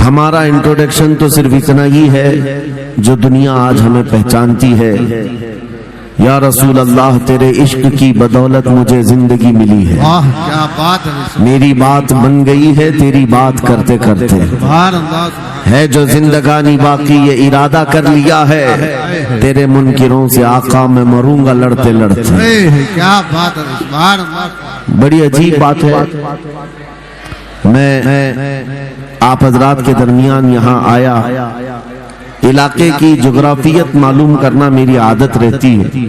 ہمارا انٹروڈکشن تو صرف اتنا ہی ہے جو دنیا آج ہمیں پہچانتی ہے۔ یا رسول اللہ تیرے عشق کی بدولت مجھے زندگی ملی ہے، کیا بات ہے، میری بات بن گئی ہے تیری بات کرتے کرتے، سبحان اللہ، ہے جو زندگانی باقی یہ ارادہ کر لیا ہے، تیرے منکروں سے آقا میں مروں گا لڑتے لڑتے۔ کیا بات ہے، سبحان اللہ۔ بڑی عجیب بات ہے، میں آپ حضرات کے درمیان یہاں آیا، علاقے کی جغرافیت معلوم کرنا میری عادت رہتی ہے۔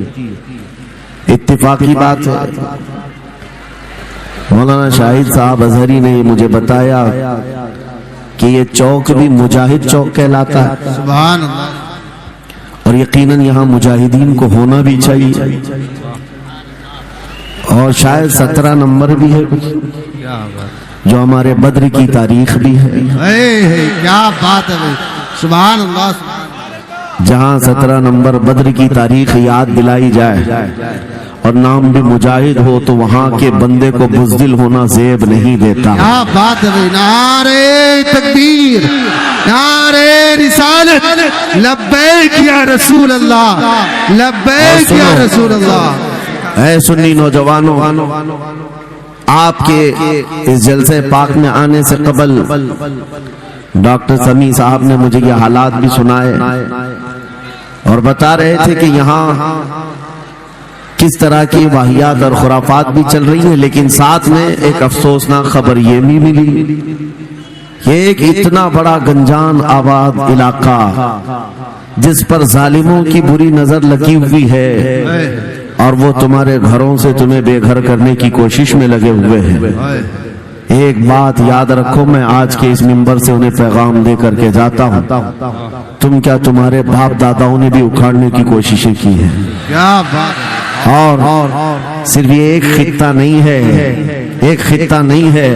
اتفاقی بات ہے مولانا شاہد صاحب ازہری نے مجھے بتایا کہ یہ چوک بھی مجاہد چوک کہلاتا ہے، سبحان اللہ، اور یقیناً یہاں مجاہدین کو ہونا بھی چاہیے، اور شاید 17 نمبر بھی ہے کچھ جو ہمارے بدر کی تاریخ بھی ہے، کیا بات ہے، سبحان اللہ، جہاں 17 نمبر بدر کی تاریخ یاد دلائی جائے اور نام بھی مجاہد ہو تو وہاں کے بندے کو بزدل ہونا زیب نہیں دیتا۔ کیا بات ہے، نعرہ تکبیر، نعرہ رسالت، لبیک یا رسول اللہ، لبیک یا رسول اللہ۔ اے سنی نوجوانوں، آپ کے اس جلسے پاک میں آنے سے قبل ڈاکٹر سمیع صاحب نے مجھے یہ حالات بھی سنائے اور بتا رہے تھے کہ یہاں کس طرح کی واہیات اور خرافات بھی چل رہی ہیں، لیکن ساتھ میں ایک افسوسناک خبر یہ بھی ملی، یہ ایک اتنا بڑا گنجان آباد علاقہ جس پر ظالموں کی بری نظر لگی ہوئی ہے اور وہ تمہارے گھروں سے تمہیں بے گھر کرنے کی کوشش میں لگے ہوئے ہیں۔ ایک بات یاد رکھو، میں آج کے اس منبر سے انہیں پیغام دے کر کے جاتا ہوں، تم کیا تمہارے باپ داداؤں نے بھی اکھاڑنے کی کوششیں کی ہیں؟ کیا بات، اور صرف یہ ایک خطہ نہیں ہے، ایک خطہ نہیں ہے،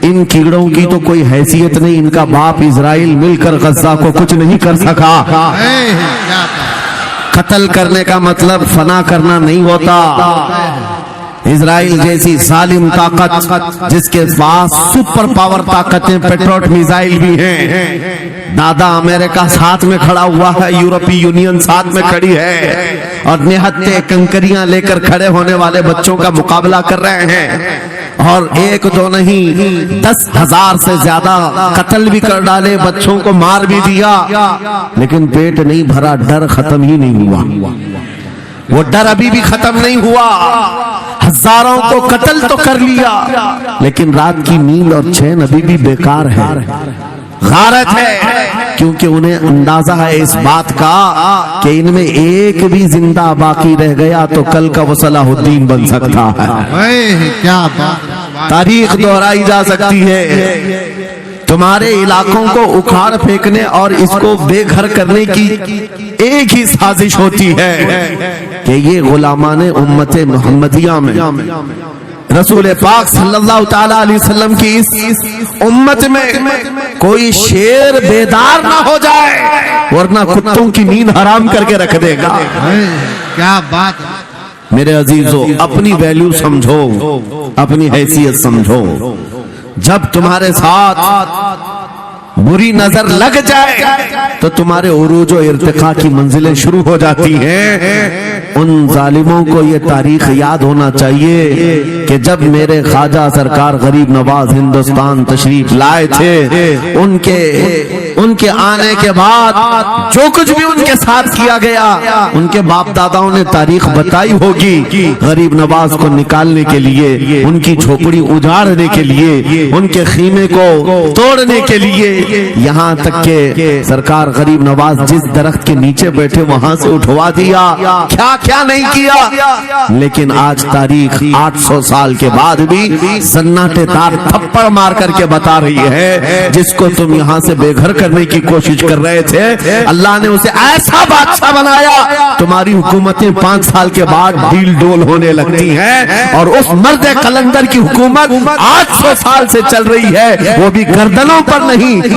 ان کیڑوں کی تو کوئی حیثیت نہیں، ان کا باپ اسرائیل مل کر غزہ کو کچھ نہیں کر سکا۔ قتل کرنے کا مطلب فنا کرنا نہیں ہوتا۔ اسرائیل جیسی ظالم طاقت جس کے پاس سپر پاور طاقتیں پیٹروٹ میزائل بھی ہیں، دادا امریکہ ساتھ میں کھڑا ہوا ہے، یورپی یونین ساتھ میں کھڑی ہے، اور نہتے کنکریاں لے کر کھڑے ہونے والے بچوں کا مقابلہ کر رہے ہیں، اور ایک دو نہیں 10,000 سے زیادہ قتل بھی کر ڈالے، بچوں کو مار بھی دیا، لیکن پیٹ نہیں بھرا، ڈر ختم ہی نہیں ہوا، وہ ڈر ابھی بھی ختم نہیں ہوا۔ ہزاروں کو قتل تو کر لیا، لیکن رات کی نیند اور چین ابھی بھی بیکار ہے، غارت ہے، کیونکہ انہیں اندازہ ہے اس بات کا کہ ان میں ایک بھی زندہ باقی رہ گیا تو کل کا وہ صلاح الدین بن سکتا ہے۔ کیا بات، تاریخ دہرائی جا سکتی ہے۔ تمہارے علاقوں کو اکھاڑ پھینکنے اور اس کو بے گھر کرنے کی ایک ہی سازش ہوتی ہے کہ یہ غلامان امت محمدیہ میں رسول پاک صلی اللہ تعالی علیہ وسلم کی اس امت میں کوئی شیر بیدار نہ ہو جائے، ورنہ کتوں کی نیند حرام کر کے رکھ دے گا۔ کیا بات، میرے عزیزو، اپنی ویلیو سمجھو، اپنی حیثیت سمجھو۔ جب تمہارے ساتھ بری نظر لگ جائے تو تمہارے عروج و ارتقاء کی منزلیں شروع ہو جاتی ہیں۔ ان ظالموں کو یہ تاریخ یاد ہونا چاہیے کہ جب میرے خواجہ سرکار غریب نواز ہندوستان تشریف لائے تھے، ان کے آنے کے بعد جو کچھ بھی ان کے ساتھ کیا گیا، ان کے باپ داداؤں نے تاریخ بتائی ہوگی۔ غریب نواز کو نکالنے کے لیے، ان کی جھوپڑی اجاڑنے کے لیے، ان کے خیمے کو توڑنے کے لیے، یہاں تک کہ سرکار غریب نواز جس درخت کے نیچے بیٹھے وہاں سے اٹھوا دیا، کیا نہیں کیا۔ لیکن آج تاریخ 800 سال کے بعد بھی سناٹے دار تھپڑ مار کر کے بتا رہی ہے، جس کو تم یہاں سے بے گھر کرنے کی کوشش کر رہے تھے، اللہ نے اسے ایسا بادشاہ بنایا، تمہاری حکومتیں 5 سال کے بعد ڈیل ڈول ہونے لگتی ہیں، اور اس مرد قلندر کی حکومت 800 سال سے چل رہی ہے، وہ بھی گردنوں پر نہیں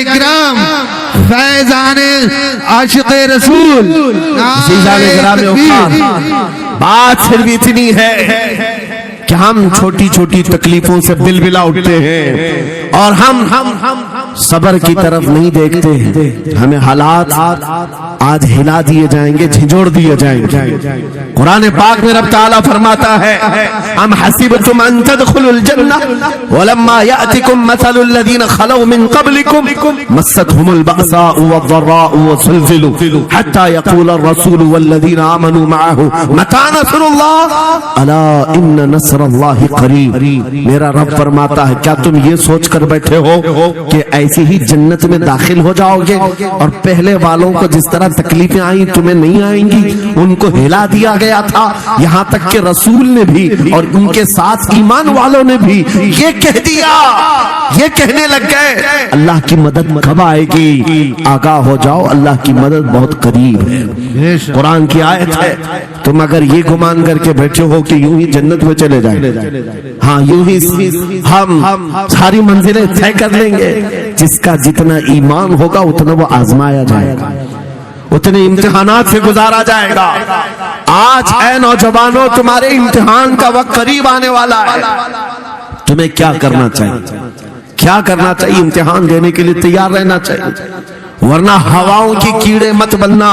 اکرام فیضان عاشق رسول عزیزان گرامی اوقات بات صرف اتنی ہے کہ ہم چھوٹی چھوٹی تکلیفوں سے بلبلا اٹھتے ہیں اور ہم صبر کی طرف نہیں دیکھتے ہیں. ہمیں حالات آج ہلا دیے جائیں گے, جھنجھوڑ دیے جائیں گے. قرآن پاک میں رب تعالیٰ فرماتا ہے ام حسبتم ان تدخلوا الجنہ ولما یأتکم مثل الذین خلوا من قبلکم مستهم البأساء والضراء والزلزلوا حتى يقول الرسول والذین آمنوا معه متى نصر اللہ الا ان نصر اللہ قریب. میرا رب فرماتا ہے کیا تم یہ سوچ کر بیٹھے ہو کہ ایسی ہی جنت میں داخل ہو جاؤ گے اور پہلے والوں کو جس طرح تکلیفیں آئیں تمہیں نہیں آئیں گی؟ ان کو ہلا دیا گیا تھا, یہاں تک کہ رسول نے بھی اور ان کے ساتھ ایمان والوں نے بھی یہ کہہ دیا, یہ کہنے لگ گئے اللہ کی مدد کب آئے گی؟ آگاہ ہو جاؤ, اللہ کی مدد بہت قریب ہے. قرآن کی آیت ہے. تم اگر یہ گمان کر کے بیٹھے ہو کہ یوں ہی جنت میں چلے جائیں, ہاں یوں ہی ہم ساری منزلیں طے کر لیں گے, جس کا جتنا ایمان ہوگا اتنا وہ آزمایا جائے گا, اتنے امتحانات سے گزارا جائے گا. آج اے نوجوانوں تمہارے امتحان کا وقت قریب آنے والا ہے. تمہیں کیا کرنا چاہیے؟ کیا کرنا چاہیے؟ امتحان دینے کے لیے تیار رہنا چاہیے, ورنہ ہواؤں کی کیڑے مت بننا.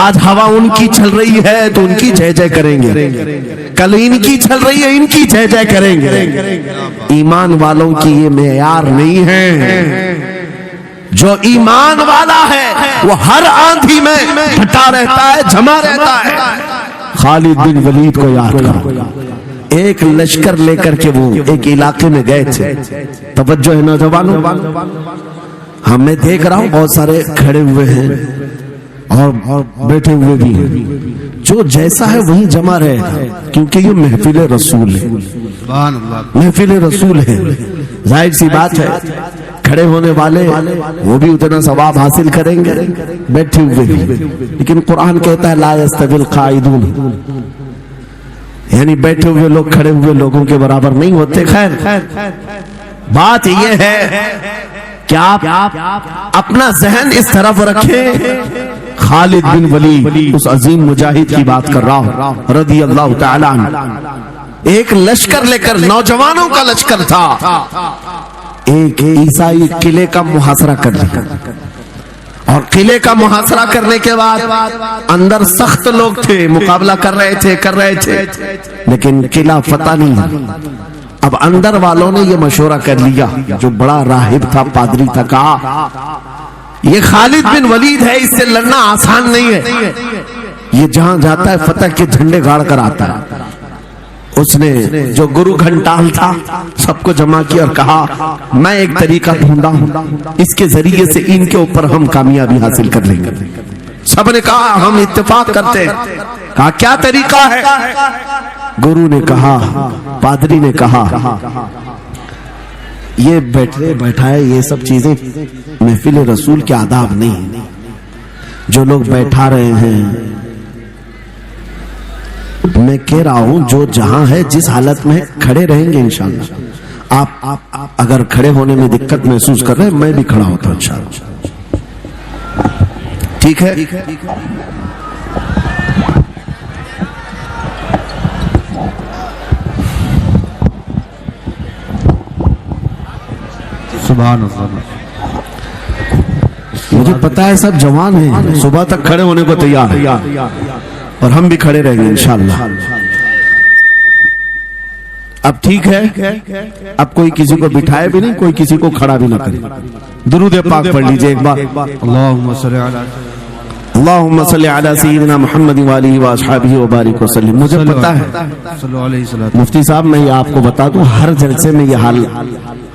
آج ہوا ان کی چل رہی ہے تو ان کی جے جے کریں گے, کل ان کی چل رہی ہے ان کی جے جے کریں گے. ایمان والوں کی یہ معیار نہیں ہے. جو ایمان والا ہے وہ ہر آندھی میں ڈٹا رہتا ہے, جمع رہتا ہے. خالد بن ولید کو یاد کرو, ایک لشکر لے کر کے وہ ایک علاقے میں گئے تھے. توجہ ہے نوجوانوں, ہم میں دیکھ رہا ہوں بہت سارے کھڑے ہوئے ہیں اور بیٹھے ہوئے بھی ہیں. جو جیسا ہے وہی جمع رہے گا, کیونکہ یہ محفل رسول ہے. محفل رسول ہے, ظاہر سی بات ہے کھڑے ہونے والے وہ بھی اتنا ثواب حاصل کریں گے, بیٹھے ہوئے بھی. لیکن قرآن کہتا ہے لا یستوی القاعدون, یعنی بیٹھے ہوئے لوگ کھڑے ہوئے لوگوں کے برابر نہیں ہوتے. خیر بات یہ ہے کہ آپ اپنا ذہن اس طرف رکھیں. خالد بن ولید اس عظیم مجاہد کی بات کر رہا ہوں رضی اللہ تعالی عنہ. ایک لشکر لے کر, نوجوانوں کا لشکر تھا, ایک عیسائی قلعے کا محاصرہ کر لیا. اور قلعے کا محاصرہ کرنے کے بعد اندر سخت لوگ تھے, مقابلہ کر رہے تھے لیکن قلعہ فتح نہیں. اب اندر والوں نے یہ مشورہ کر لیا, جو بڑا راہب تھا, پادری تھا, کہا یہ خالد بن ولید ہے, اس سے لڑنا آسان نہیں ہے. یہ جہاں جاتا ہے فتح کے جھنڈے گاڑ کر آتا ہے. اس نے جو گرو گھنٹال تھا سب کو جمع کیا اور کہا میں ایک طریقہ ڈھونڈا ہوں, اس کے ذریعے سے ان کے اوپر ہم کامیابی حاصل کر لیں گے. سب نے کہا ہم اتفاق کرتے ہیں. کہا کیا طریقہ ہے؟ گرو نے کہا, پادری نے کہا یہ بیٹھائے یہ سب چیزیں محفل رسول کے آداب نہیں. جو لوگ بیٹھا رہے ہیں, میں کہہ رہا ہوں جو جہاں ہے جس حالت میں کھڑے رہیں گے انشاءاللہ. آپ اگر کھڑے ہونے میں دقت محسوس کر رہے ہیں, میں بھی کھڑا ہوتا ہوں انشاءاللہ. ٹھیک ہے؟ سبحان اللہ. مجھے پتا ہے سب جوان ہیں, صبح تک کھڑے ہونے کو تیار ہیں اور ہم بھی کھڑے رہیں گے انشاءاللہ. اب ٹھیک ہے, اب کوئی کسی کو بٹھائے بھی نہیں, کوئی کسی کو کھڑا بھی نہ کرے. درود پاک پڑھ لیجئے ایک بار. اللہم صلی علی اللہم صلی علی سیدنا محمد وآلہ وآصحابہ وبارک وسلم. مجھے پتا ہے مفتی صاحب, میں یہ آپ کو بتا دوں ہر جلسے میں یہ حال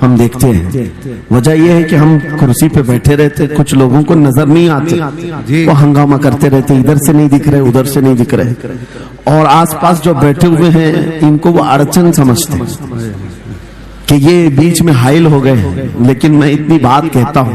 ہم دیکھتے ہیں. وجہ یہ ہے کہ ہم کرسی پہ بیٹھے رہتے, کچھ لوگوں کو نظر نہیں آتے, وہ ہنگامہ کرتے رہتے, ادھر سے نہیں دکھ رہے ادھر سے نہیں دکھ رہے, اور آس پاس جو بیٹھے ہوئے ہیں ان کو وہ اڑچن سمجھتے ہیں کہ یہ بیچ میں حائل ہو گئے. لیکن میں اتنی بات کہتا ہوں,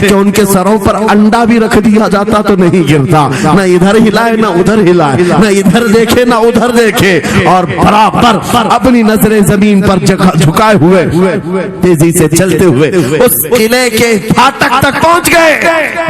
کہ ان کے سروں پر انڈا بھی رکھ دیا جاتا تو نہیں گرتا، نہ ادھر ہلائے نہ ادھر ہلائے، نہ ادھر دیکھے نہ ادھر دیکھے، اور برابر اپنی نظریں زمین پر جھکائے ہوئے تیزی سے چلتے ہوئے اس قلعے کے پھاٹک تک پہنچ گئے۔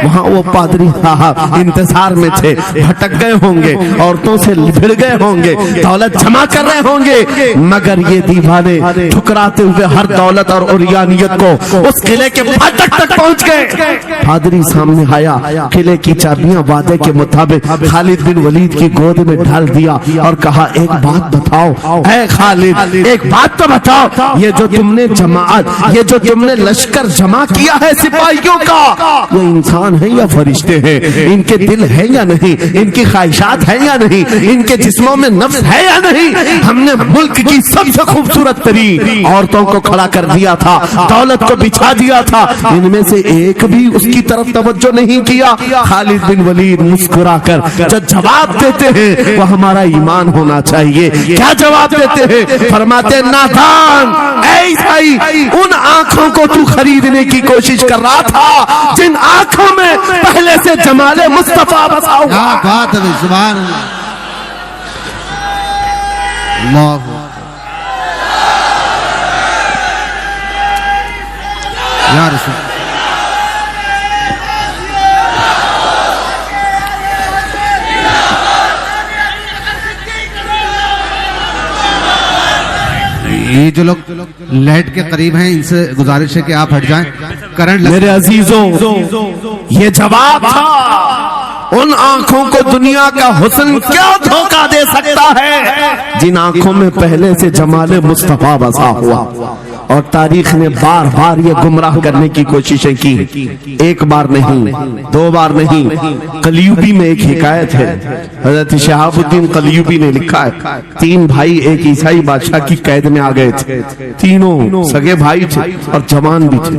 وہاں وہ پادری صاحب انتظار میں تھے، بھٹک گئے ہوں گے، عورتوں سے بھڑ گئے ہوں گے، دولت جمع کر رہے ہوں گے، مگر یہ دیوانے ٹھکراتے ہوئے ہر دولت اور اوریانیت کو اس قلعے کے پھاٹک تک پہنچ گئے۔ پادری سامنے آیا، قلعے کی چابیاں وعدے کے مطابق خالد بن ولید کی گود میں ڈال دیا اور کہا ایک بات بتاؤ اے خالد، ایک بات تو بتاؤ، یہ جو تم نے جماعت، یہ جو تم نے لشکر جمع کیا ہے سپاہیوں کا، وہ انسان ہیں یا فرشتے ہیں؟ ان کے دل ہیں یا نہیں؟ ان کی خواہشات ہیں یا نہیں؟ ان کے جسموں میں نفس ہے یا نہیں؟ ہم نے ملک کی سب سے خوبصورت ترین عورتوں کو کھڑا کر دیا تھا، دولت کو بچھا دیا تھا، ان میں سے ایک بھی اس کی طرف توجہ نہیں کیا۔ خالد بن ولید مسکرا کر جو جواب دیتے ہیں وہ ہمارا ایمان ہونا چاہیے۔ کیا جواب دیتے ہیں؟ فرماتے نادان، اے عیسائی، ان آنکھوں کو تو خریدنے کی کوشش کر رہا تھا جن آنکھوں میں پہلے سے جمال مصطفیٰ بسا ہوا۔ کیا بات ہے، سبحان اللہ، اللہ یا رسول یہ جو لوگ لائٹ کے قریب ہیں ان سے گزارش ہے کہ آپ ہٹ جائیں، کرنٹ میرے عزیزوں، یہ جواب تھا ان آنکھوں کو دنیا کا حسن کیا دھوکہ دے سکتا ہے جن آنکھوں میں پہلے سے جمال مصطفیٰ بسا ہوا۔ اور تاریخ نے بار بار یہ گمراہ کرنے کی کوششیں کی، ایک بار نہیں، دو بار نہیں۔ قلیوبی میں ایک حکایت ہے، حضرت شہاب الدین قلیوبی نے لکھا ہے، 3 بھائی ایک عیسائی بادشاہ کی قید میں آ گئے تھے، تینوں سگے بھائی تھے اور جوان بھی تھے۔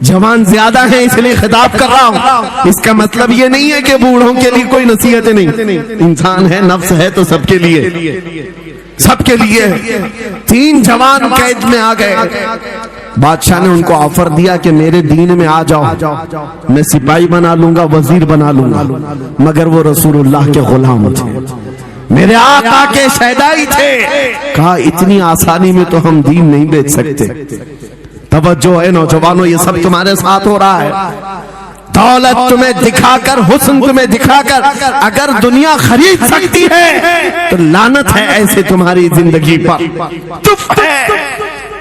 جوان زیادہ ہیں اس لیے خطاب کر رہا ہوں، اس کا مطلب یہ نہیں ہے کہ بوڑھوں کے لیے کوئی نصیحت نہیں، انسان ہے، نفس ہے تو سب کے لیے، سب کے لیے۔ 3 جوان قید میں آ گئے، بادشاہ نے ان کو آفر دیا کہ میرے دین میں آ جاؤ، میں سپاہی بنا لوں گا، وزیر بنا لوں گا، مگر وہ رسول اللہ کے غلام تھے، میرے آقا کے شہدائی تھے۔ کہا اتنی آسانی میں تو ہم دین نہیں بیچ سکتے۔ توجہ ہے نوجوانوں، یہ سب تمہارے ساتھ ہو رہا ہے۔ دولت تمہیں دکھا کر، حسن تمہیں دکھا کر اگر دنیا خرید سکتی ہے تو لعنت ہے ایسے تمہاری زندگی پر۔ چپ ہے،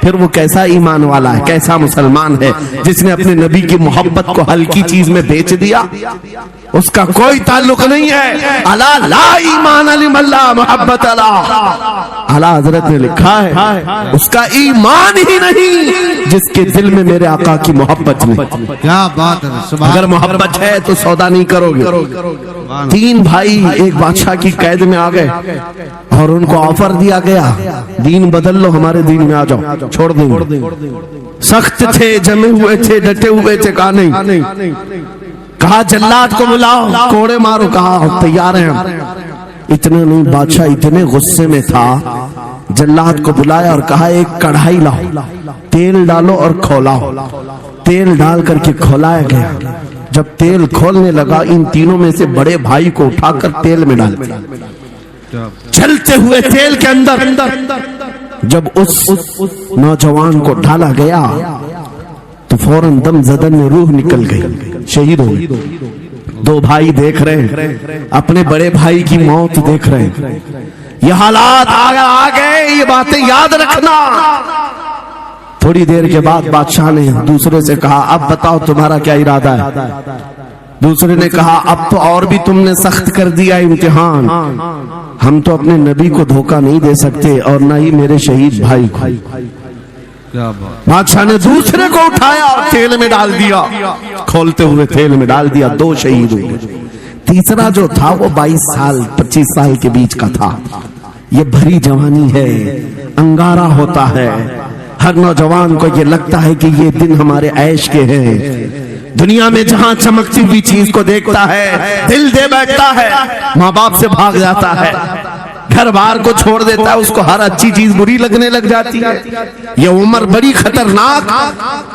پھر وہ کیسا ایمان والا ہے، کیسا مسلمان ہے جس نے اپنے نبی کی محبت کو ہلکی چیز میں بیچ دیا؟ اس کا کوئی تعلق نہیں ہے۔ الا لا ایمان لمن لا محبت له، اعلیٰ حضرت نے لکھا ہے اس کا ایمان ہی نہیں جس کے دل میں میرے آقا کی محبت نہیں۔ کیا بات ہے، اگر محبت ہے تو سودا نہیں کرو گے۔ 3 بھائی ایک بادشاہ کی قید میں آ گئے اور ان کو آفر دیا گیا دین بدل لو، ہمارے دین میں آ جاؤ، چھوڑ دیں گے۔ سخت تھے، جمے ہوئے تھے، ڈٹے ہوئے تھے، کہا نہیں۔ کہا جلاد کو بلاؤ، کوڑے مارو، کہا تیار ہیں ہم۔ اتنا نہیں، بادشاہ اتنے غصے میں تھا، جلاد کو بلایا اور کہا ایک کڑھائی لاؤ، تیل ڈالو اور کھولاؤ۔ تیل ڈال کر کے کھولایا گیا۔ جب تیل کھولنے لگا، ان تینوں میں سے بڑے بھائی کو اٹھا کر تیل میں ڈال دیا، چلتے ہوئے تیل کے اندر۔ جب اس نوجوان کو ڈالا گیا تو فوراً دم زدن میں روح نکل گئی، شہید ہو گئی۔ 2 بھائی دیکھ رہے ہیں، اپنے بڑے بھائی کی موت دیکھ رہے ہیں۔ یہ حالات آ گئے، یہ باتیں یاد رکھنا۔ تھوڑی دیر کے بعد بادشاہ نے دوسرے سے کہا اب بتاؤ تمہارا کیا ارادہ ہے؟ دوسرے نے کہا اب تو اور بھی تم نے سخت کر دیا امتحان، ہم تو اپنے نبی کو دھوکہ نہیں دے سکتے اور نہ ہی میرے شہید بھائی کو۔ بادشاہ نے دوسرے کو اٹھایا اور تیل میں ڈال دیا، کھولتے ہوئے تیل میں ڈال دیا، 2 شہید ہوئے۔ تیسرا جو تھا وہ 22 سال 25 سال کے بیچ کا تھا۔ یہ بھری جوانی ہے، انگارہ ہوتا ہے، ہر نوجوان کو یہ لگتا ہے کہ یہ دن ہمارے عیش کے ہیں۔ دنیا میں جہاں چمکتی ہوئی چیز کو دیکھتا ہے دل دے بیٹھتا ہے، ماں باپ سے بھاگ جاتا ہے، گھر بار کو چھوڑ دیتا ہے، اس کو ہر اچھی چیز بری لگنے لگ جاتی ہے۔ یہ عمر بڑی خطرناک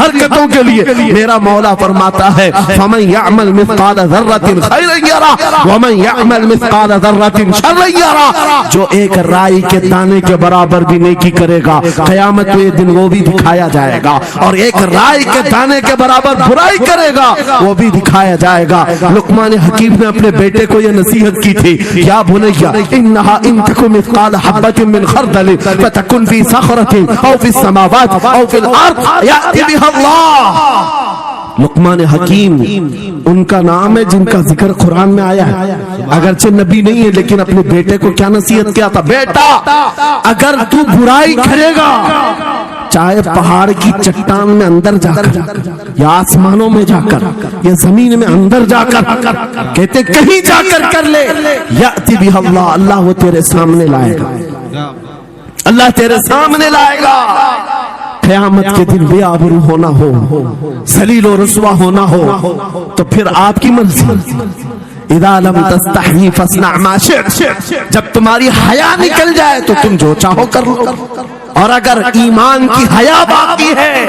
حرکتوں کے لیے میرا مولا فرماتا ہے فَمَنْ يَعْمَلْ مِثْقَالَ ذَرَّةٍ خَيْرًا يَرَهُ وَمَنْ يَعْمَلْ مِثْقَالَ ذَرَّةٍ شَرًّا يَرَهُ، جو ایک رائی کے دانے کے برابر بھی نیکی کرے گا قیامت میں دن وہ بھی دکھایا جائے گا، اور ایک رائی کے دانے کے برابر برائی کرے گا وہ بھی دکھایا جائے گا۔ لقمان حکیم نے اپنے بیٹے کو یہ نصیحت کی تھی، یا بنیا انہا ان تک مثقال حبۃ من خردل فتکن فی صخرۃ او فی السماوات او فی الارض یأتی بها اللہ۔ لقمان حکیم ان کا نام ہے جن کا ذکر قرآن میں آیا ہے، اگرچہ نبی نہیں ہے لیکن اپنے بیٹے کو کیا نصیحت کیا تھا، بیٹا اگر تو برائی کرے گا چاہے پہاڑ کی چٹان میں اندر جا کر یا آسمانوں میں جا کر یا زمین میں اندر جا کر، کہتے کہیں جا کر کر لے، یأتی بها اللہ، اللہ وہ تیرے سامنے لائے گا، اللہ تیرے سامنے لائے گا۔ قیامت کے دن بے آبرو ہونا ہو، ذلیل و رسوا ہونا ہو تو پھر آپ کی مرضی، اذا لم تستحی فاصنع ما شئت، جب تمہاری حیا نکل جائے تو تم جو چاہو کر لو، اور اگر ایمان کی حیا باقی ہے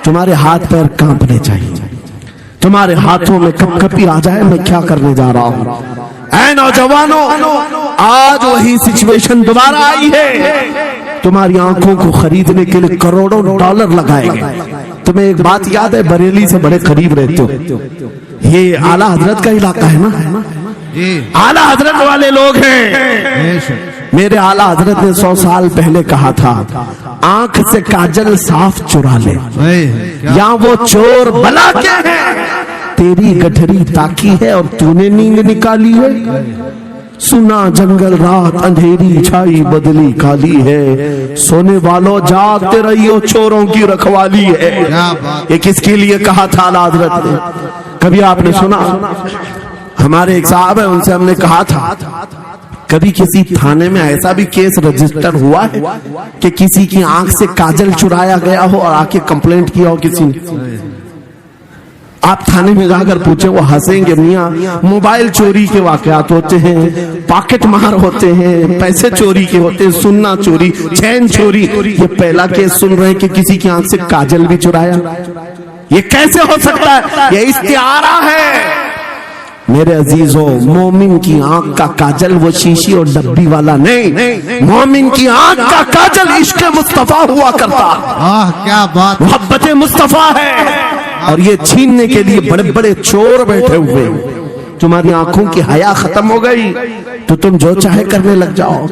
تمہارے ہاتھ پیر کانپنے چاہیے، تمہارے ہاتھوں میں کپ کپی آ جائے میں کیا کرنے جا رہا ہوں۔ اے نوجوانوں، آج وہی سچویشن دوبارہ آئی ہے، تمہاری آنکھوں کو خریدنے کے لیے کروڑوں ڈالر لگائے گئے۔ تمہیں ایک بات یاد ہے، بریلی سے بڑے قریب رہتے ہو، یہ اعلیٰ حضرت کا علاقہ ہے نا، اعلیٰ حضرت والے لوگ ہیں۔ میرے اعلیٰ حضرت نے 100 سال پہلے کہا تھا آنکھ سے کاجل صاف چرا لے، یا وہ چور بلا کے ہیں، تیری گٹھری تاکی ہے اور تو نے نیند نکالی ہے، سنا جنگل رات اندھیری چھائی بدلی کالی ہے، سونے والوں جاگتے رہیو چوروں کی رکھوالی ہے۔ یہ کس کے لیے کہا تھا اعلیٰ حضرت نے؟ کبھی آپ نے سنا؟ ہمارے ایک صاحب ہیں، ان سے ہم نے کہا تھا کبھی کسی تھانے میں ایسا بھی کیس رجسٹر ہوا ہے کہ کسی کی آنکھ سے کاجل چرایا گیا ہو اور آ کے کمپلینٹ کیا ہو کسی نے؟ آپ تھانے میں جا کر پوچھیں، وہ ہنسیں گے، میاں موبائل چوری کے واقعات ہوتے ہیں، پاکٹ مار ہوتے ہیں، پیسے چوری کے ہوتے ہیں، سننا چوری، چین چوری، یہ پہلا کیس سن رہے ہیں کہ کسی کی آنکھ سے کاجل بھی چرایا۔ یہ کیسے ہو سکتا ہے؟ یہ استعارہ ہے۔ میرے عزیزوں، مومن کی آنکھ کا کاجل وہ شیشی اور ڈبی والا نہیں، مومن کی آنکھ کا کاجل عشق مصطفیٰ ہوا کرتا، کیا بات، محبت مصطفیٰ ہے، اور یہ چھیننے کے لیے بڑے بڑے چور بیٹھے ہوئے۔ تمہاری آنکھوں کی حیا ختم ہو گئی تو تم جو چاہے کرنے لگ جاؤ،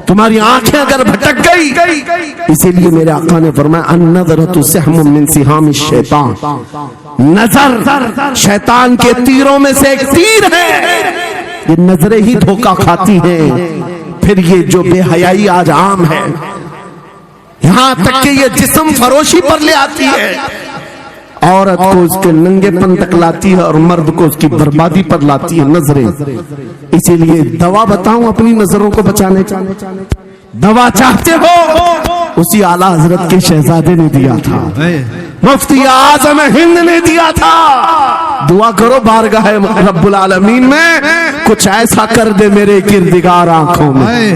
تمہاری آنکھیں اگر بھٹک گئی، اسی لیے میرے آقا نے فرمایا النظرۃ سہم من سہام الشیطان، نظر شیطان کے تیروں میں سے ایک تیر ہے، یہ نظریں ہی دھوکہ کھاتی ہیں۔ پھر یہ جو بے حیائی آج عام ہے، یہاں تک کہ یہ جسم فروشی پر لے آتی ہے، عورت کو اس کے ننگے پن تک لاتی ہے اور مرد کو اس کی بربادی پر لاتی ہے نظریں۔ اسی لیے دوا بتاؤں اپنی نظروں کو بچانے کا؟ دوا چاہتے ہو؟ اسی اعلیٰ حضرت کے شہزادے نے دیا تھا، مفتی اعظم ہند نے دیا تھا۔ دعا کرو بارگاہ رب العالمین میں کچھ ایسا کر دے میرے کردگار آنکھوں میں،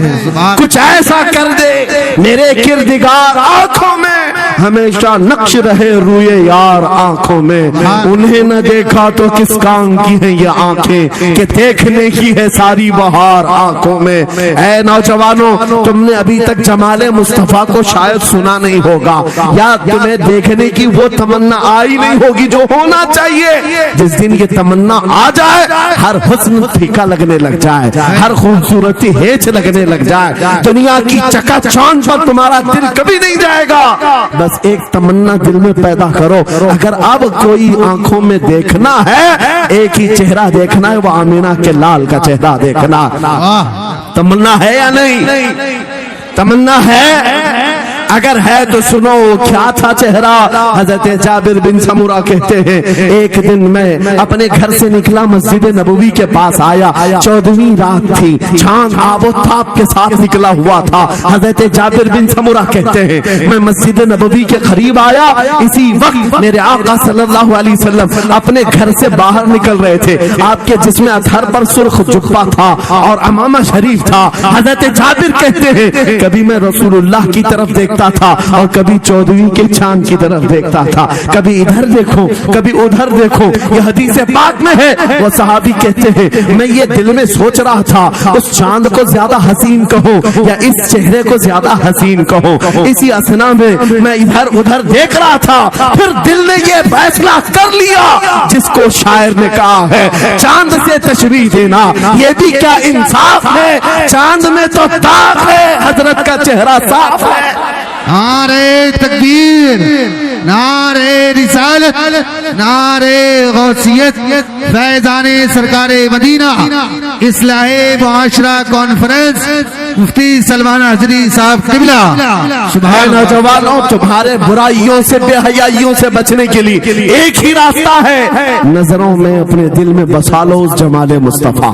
کچھ ایسا کر دے میرے کردگار آنکھوں میں، ہمیشہ نقش رہے روئے یار آنکھوں میں، انہیں نہ دیکھا تو کس کام کی ہیں یہ آنکھیں کہ دیکھنے کی ہے ساری بہار آنکھوں میں۔ اے نوجوانوں، تم نے ابھی تک جمال مصطفیٰ کو شاید سنا نہیں ہوگا، یا تمہیں دیکھنے کی وہ تمنا آئی نہیں ہوگی جو ہونا چاہیے۔ جس دن یہ تمنا آ جائے، ہر حسن پھیکا لگنے لگ جائے، ہر خوبصورتی ہیچ لگنے لگ جائے، دنیا کی چکا چوند پر تمہارا دل کبھی نہیں جائے گا۔ بس ایک تمنا دل میں پیدا کرو، اگر اب کوئی آنکھوں میں دیکھنا ہے، ایک ہی چہرہ دیکھنا ہے، وہ آمینہ کے لال کا چہرہ دیکھنا۔ تمنا ہے یا نہیں؟ تمنا ہے؟ اگر ہے تو سنو کیا تھا چہرہ۔ حضرت جابر بن سمورہ کہتے ہیں ایک دن میں اپنے گھر سے نکلا، مسجد نبوی کے پاس آیا، 14ویں رات تھی، چاند آب و تاب کے ساتھ نکلا ہوا تھا۔ حضرت جابر بن سمورہ کہتے ہیں میں مسجد نبوی کے قریب آیا، اسی وقت میرے آقا صلی اللہ علیہ وسلم اپنے گھر سے باہر نکل رہے تھے، آپ کے جسم اطہر پر سرخ جبہ تھا اور امامہ شریف تھا۔ حضرت جابر کہتے ہیں کبھی میں رسول اللہ کی طرف دیکھتا دیکھتا تھا اور کبھی 14ویں کے چاند کی طرف دیکھتا تھا, کبھی ادھر دیکھو کبھی ادھر دیکھو. یہ حدیث پاک میں ہے. وہ صحابی کہتے ہیں میں یہ دل میں سوچ رہا تھا اس چاند کو زیادہ حسین کہو یا اس چہرے کو زیادہ حسین کہو. اسی اسنا میں ادھر ادھر دیکھ رہا تھا, پھر دل نے یہ فیصلہ کر لیا جس کو شاعر نے کہا ہے چاند سے تشبیہ دینا یہ بھی کیا انصاف ہے, چاند میں تو داغ ہے, حضرت کا چہرہ صاف ہے. نعرے تکبیر, نعرے رسالت, نعرے غوثیت, فیضان سرکار مدینہ, اصلاح معاشرہ کانفرنس, مفتی سلمان حضری صاحب قبلہ. سبحان نوجوانوں, تمہارے برائیوں سے بے حیائیوں سے بچنے کے لیے ایک ہی راستہ ہے, نظروں میں اپنے دل میں بسا لو اس جمال مصطفیٰ.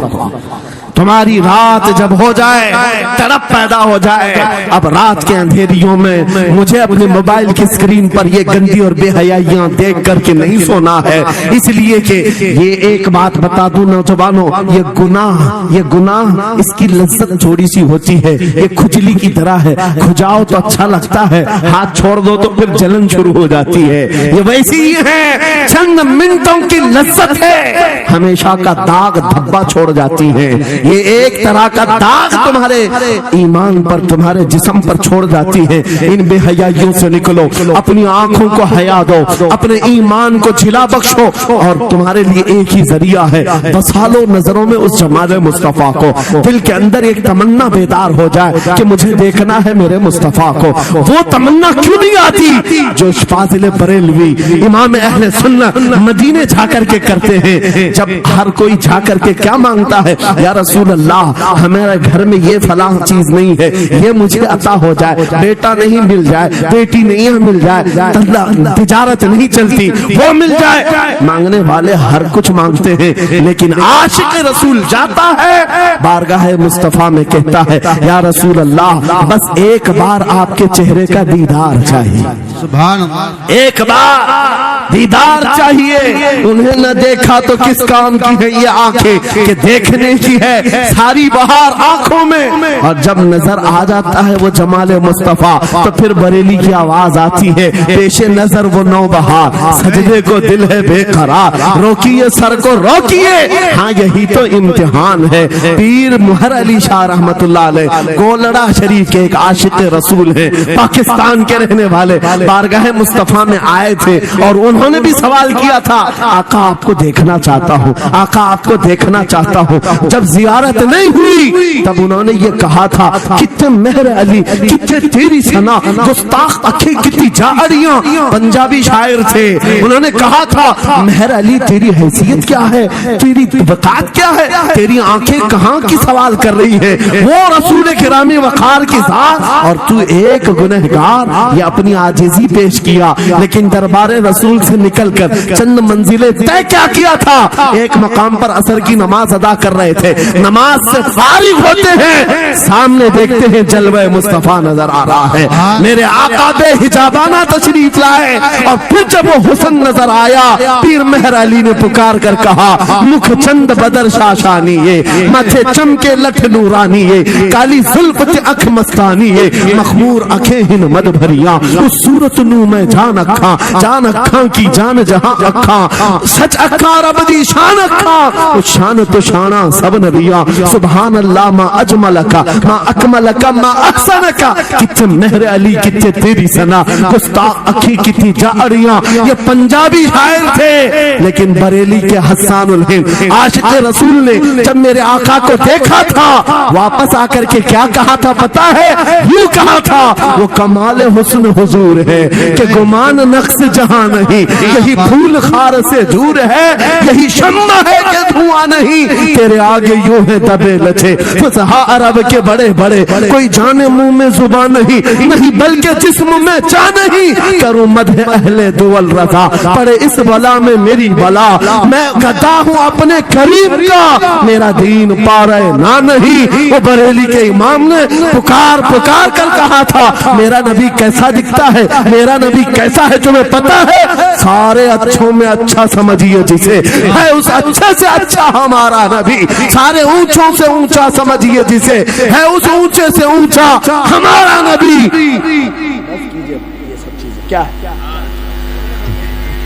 تمہاری رات جب ہو جائے, تڑپ پیدا ہو جائے, اب رات کے اندھیریوں میں مجھے اپنے موبائل کی اسکرین پر یہ گندی اور بے حیائیاں دیکھ کر کے نہیں سونا ہے, اس لیے کہ یہ ایک بات بتا دوں نوجوانوں, یہ گناہ اس کی لذت تھوڑی سی ہوتی ہے, یہ کھجلی کی طرح ہے, کھجاؤ تو اچھا لگتا ہے, ہاتھ چھوڑ دو تو پھر جلن شروع ہو جاتی ہے. یہ ویسی ہی ہے, چند منٹوں کی لذت ہے, ہمیشہ کا داغ دھبا چھوڑ جاتی ہے. یہ ایک طرح کا داغ تمہارے ایمان پر, تمہارے جسم پر چھوڑ جاتی ہے. ان بے حیائیوں سے نکلو, اپنی آنکھوں کو حیا دو, اپنے ایمان کو جلا بخشو, اور تمہارے لیے ایک ہی ذریعہ ہے, بسا لو نظروں میں اس جمال مصطفیٰ کو. دل کے اندر ایک تمنا بیدار ہو جائے کہ مجھے دیکھنا ہے میرے مصطفیٰ کو. وہ تمنا کیوں نہیں آتی جو فاضل بریلوی امام اہل سنت مدینے جا کر کے کرتے ہیں؟ جب ہر کوئی جا کر کے کیا مانگتا ہے, یا رسول اللہ ہمارے گھر میں یہ فلاں چیز نہیں ہے, یہ مجھے عطا ہو جائے, بیٹا نہیں مل جائے, بیٹی نہیں مل جائے, تجارت نہیں چلتی, وہ مل جائے. مانگنے والے ہر کچھ مانگتے ہیں, لیکن عاشق رسول جاتا ہے بارگاہ مصطفیٰ میں کہتا ہے یا رسول اللہ بس ایک بار آپ کے چہرے کا دیدار چاہیے. سبحان اللہ, ایک بار دیدار چاہیے. انہیں نہ دیکھا تو کس کام کی ہے یہ آنکھیں کہ دیکھنے کی ہے ساری بہار آنکھوں میں. اور جب نظر آ جاتا ہے وہ جمال مصطفیٰ تو پھر بریلی کی آواز آتی ہے, پیش نظر وہ نو بہار, سجدے کو دل ہے بے قرار, روکیے سر کو روکیے, ہاں یہی تو امتحان ہے. پیر مہر علی شاہ رحمت اللہ علیہ گولڑا شریف کے ایک عاشق رسول ہیں, پاکستان کے رہنے والے, بارگاہ مصطفیٰ میں آئے تھے اور انہوں نے بھی سوال کیا تھا آقا آپ کو دیکھنا چاہتا ہوں, آقا آپ کو دیکھنا چاہتا ہوں. جب زیارت نہیں ہوئی تب انہوں نے یہ کہا تھا کتنے مہر علی کتنے تیری ثنا, گستاخ اکھیں کتنی جاڑیاں. پنجابی شاعر تھے, انہوں نے کہا تھا مہر علی تیری حیثیت کیا ہے, تیری وقات کیا ہے, تیری آنکھیں کہاں کی سوال کر رہی ہے, وہ رسول کرامی وقار کی ذات, اور تو ایک گنہگار. یہ اپنی عاجزی پیش کیا, لیکن دربار رسول سے نکل کر چند منزلیں طے کیا کیا تھا. ایک مقام پر عصر کی نماز ادا کر رہے تھے, نماز سے فارغ ہوتے ہیں, سامنے دیکھتے ہیں جلوہ مصطفیٰ نظر آ رہا ہے. میرے آقا بے حجابانہ تشریف لائے, اور پھر جب وہ حسن نظر آیا پیر مہر علی نے پکار کر کہا مکھ چند بدر شاشانی, یہ ماتھے چمکے لٹھ نورانی, یہ کالی زلف تے اکھ مستانی, یہ مخمور اکھیں ہن مد بھریاں, اس صورت نو میں جان اکھاں, جان اکھاں کی جان جہاں اکھاں, سچ اکھاں رب دی شان اکھاں, اس شان تو شانہ سب نبیاں. سبحان اللہ ما اجملکا ما اکملکا ما احسنکا, کتنے مہر علی کتنے تیری ثنا, گستاخ اکھی کتنی جاڑیاں. یہ پنجابی شاعر تھے, لیکن بریلی کے حسان الہند عاشق رسول نے جب میرے آقا کو دیکھا تھا واپس آ کر کے کیا کہا تھا پتا ہے, یوں کہا تھا وہ کمال حسن حضور ہے کہ گمان نقص جہاں نہیں, یہی پھول خار سے دور ہے, یہی شمع ہے کہ دھواں نہیں, تیرے آگے یوں ہے دبے لچے فصحا عرب کے بڑے بڑے, کوئی جانے منہ میں زبان نہیں بلکہ جسم میں چاہ نہیں, کروں مدح اہل دول رضا پڑے اس بلا میں میری بلا, میں گدا ہوں اپنے قریب کا, میرا دین پارے نہ نہیں. وہ بریلی کے امام نے پکار پکار کر کہا تھا میرا نبی کیسا دکھتا ہے, میرا نبی کیسا ہے تمہیں پتا ہے, سارے اچھوں میں اچھا سمجھیے جسے ہے, اس اچھے سے اچھا ہمارا نبی, سارے اونچوں سے اونچا سمجھیے جسے ہے, اس اونچے سے اونچا ہمارا نبی.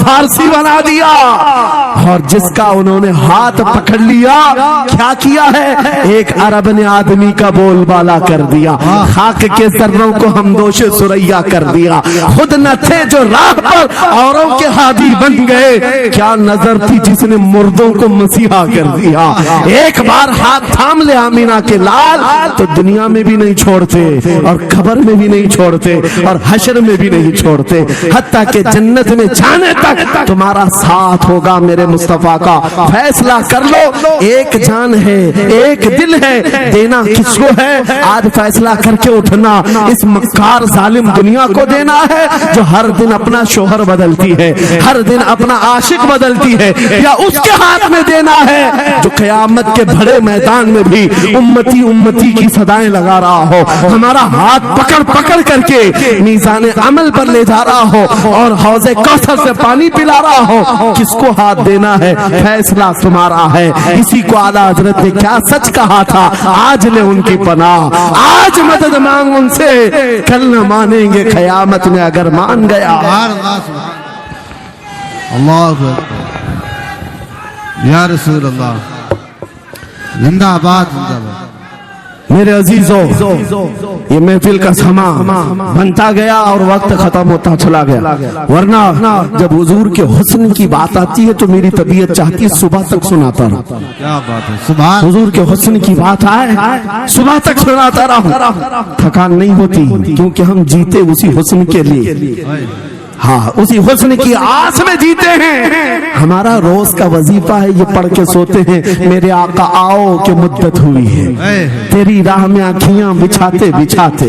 فارسی بنا دیا، اور جس کا انہوں نے ہاتھ پکڑ لیا کیا کیا ہے، ایک عرب نے آدمی کا بول بالا کر دیا، خاک کے ذروں کو ہمدوش ثریا کر دیا، خود نہ تھے جو راہ پر اوروں کے ہادی بن گئے، کیا نظر تھی جس نے مردوں کو مسیحا کر دیا۔ ایک بار ہاتھ تھام لے آمینہ کے لال تو دنیا میں بھی نہیں چھوڑتے، اور قبر میں بھی نہیں چھوڑتے، اور حشر میں بھی نہیں چھوڑتے، حتیٰ کہ جنت میں جانے تک تمہارا ساتھ ہوگا میرے مصطفیٰ کا۔ فیصلہ کر لو، ایک جان ہے، ایک دل ہے، دینا کس کو ہے؟ آج فیصلہ کر کے اٹھنا، اس مکار ظالم دنیا کو دینا ہے جو ہر دن اپنا شوہر بدلتی ہے، ہر دن اپنا عاشق بدلتی ہے، یا اس کے ہاتھ میں دینا ہے جو قیامت کے بڑے میدان میں بھی امتی امتی کی صدائیں لگا رہا ہو، ہمارا ہاتھ پکڑ پکڑ کر کے میزان عمل پر لے جا رہا ہو، اور حوض کوثر سے پانی پلا رہا ہو۔ کس کو ہاتھ دینا ہے؟ فیصلہ تمہارا ہے۔ اسی کو اعلیٰ حضرت نے کیا سچ کہا تھا، آج لے ان کی پناہ، آج مدد مانگ ان سے، کل نہ مانیں گے قیامت میں اگر مان گیا۔ اللہ یا رسول اللہ، زندہ آباد زندہ آباد۔ میرے عزیزو، یہ محفل کا سما بنتا گیا اور وقت ختم ہوتا چلا گیا، ورنہ جب حضور کے حسن کی بات آتی ہے تو میری طبیعت چاہتی ہے صبح تک سناتا رہا۔ کیا بات ہے، سبحان حضور کے حسن کی بات آئے صبح تک سناتا رہا، تھکان نہیں ہوتی، کیونکہ ہم جیتے اسی حسن کے لیے، ہاں اسی حسن کی آس میں جیتے ہیں۔ ہمارا روز کا وظیفہ ہے یہ پڑھ کے سوتے ہیں، میرے آقا آؤ کہ مدت ہوئی ہے، تیری راہ میں آنکھیاں بچھاتے بچھاتے،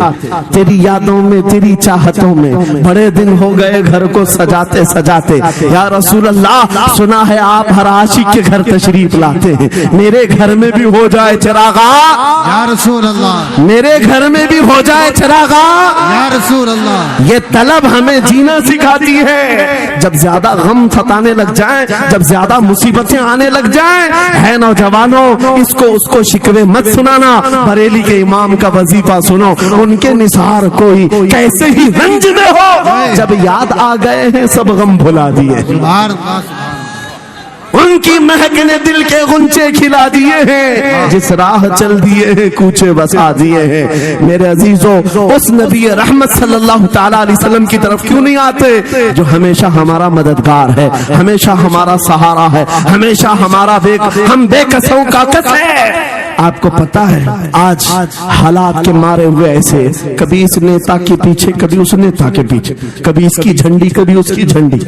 تیری یادوں میں تیری چاہتوں میں بڑے دن ہو گئے گھر کو سجاتے سجاتے۔ یا رسول اللہ، سنا ہے آپ ہر عاشق کے گھر تشریف لاتے ہیں، میرے گھر میں بھی ہو جائے چراغا، یا رسول اللہ، میرے گھر میں بھی ہو جائے چراغا، یا رسول اللہ۔ یہ طلب ہمیں جینا سکھاتی ہے۔ جب زیادہ غم ستانے لگ جائیں، جب زیادہ مصیبتیں آنے لگ جائیں، ہے نوجوانوں اس کو شکوے مت سنانا، بریلی کے امام کا وظیفہ سنو، ان کے نثار کوئی کیسے ہی رنج میں ہو، جب یاد آ گئے ہیں سب غم بھلا دیے، سبحان اللہ، سبحان ان کی مہک نے دل کے غنچے کھلا دیے ہیں، جس راہ چل دیے ہیں کوچے بسا دیے ہیں۔ میرے عزیزو، اس نبی رحمت صلی اللہ تعالی علیہ وسلم کی طرف کیوں نہیں آتے جو ہمیشہ ہمارا مددگار ہے، ہمیشہ ہمارا سہارا ہے، ہمیشہ ہمارا ہم بے کسوں کا کس ہے۔ آپ کو پتا ہے آج حالات کے مارے ہوئے ایسے، کبھی اس نیتا کے پیچھے، کبھی اس نیتا کے پیچھے، کبھی اس کی جھنڈی کبھی اس کی جھنڈی،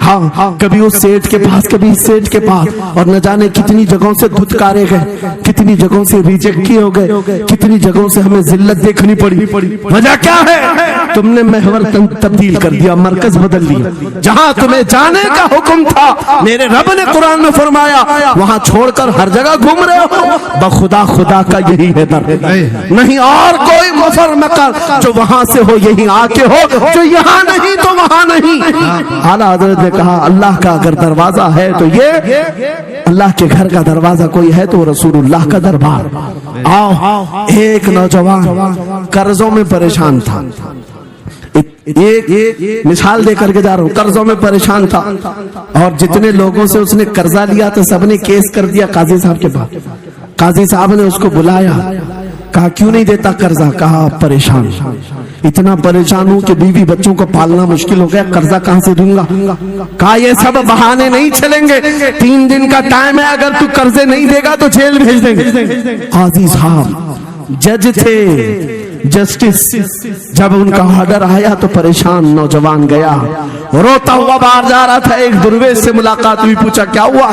ہاں کبھی اس سیٹ کے پاس کبھی اس سیٹ کے پاس، اور نہ جانے کتنی جگہوں سے دھتکارے گئے، کتنی جگہوں سے ریجیکٹ کیے ہو گئے، کتنی جگہوں سے ہمیں ذلت دیکھنی پڑی۔ وجہ کیا ہے؟ تم نے محور تبدیل کر دیا، مرکز بدل لیا، جہاں تمہیں جانے کا حکم تھا میرے رب نے قرآن میں فرمایا وہاں چھوڑ کر ہر جگہ گھوم رہے ہو۔ بخدا خدا کا یہی ہے در، نہیں اور کوئی مفر مکر، جو وہاں سے ہو یہی آ کے ہو، جو یہاں نہیں تو وہاں نہیں۔ اعلیٰ حضرت نے کہا اللہ کا اگر دروازہ ہے تو یہ، اللہ کے گھر کا دروازہ کوئی ہے تو رسول اللہ کا دربار۔ آؤ، ایک نوجوان قرضوں میں پریشان تھا، ایک مثال دے کر کے جا رہا ہوں، قرضوں میں پریشان تھا، اور جتنے لوگوں سے اس نے قرضہ لیا تو سب نے کیس کر دیا قاضی صاحب کے پاس۔ قاضی صاحب نے اس کو بلایا، کہا کیوں نہیں دیتا قرضہ؟ کہا پریشان، اتنا پریشان ہوں کہ بیوی بچوں کو پالنا مشکل ہو گیا، قرضہ کہاں سے دوں گا؟ کہا یہ سب بہانے نہیں چلیں گے، 3 دن کا ٹائم ہے، اگر تو قرضے نہیں دے گا تو جیل بھیج دیں گے۔ قاضی صاحب جج تھے، جسٹس، جب ان کا آرڈر آیا تو پریشان نوجوان گیا، روتا ہوا باہر جا رہا تھا، ایک درویش سے ملاقات ہوئی، پوچھا کیا ہوا؟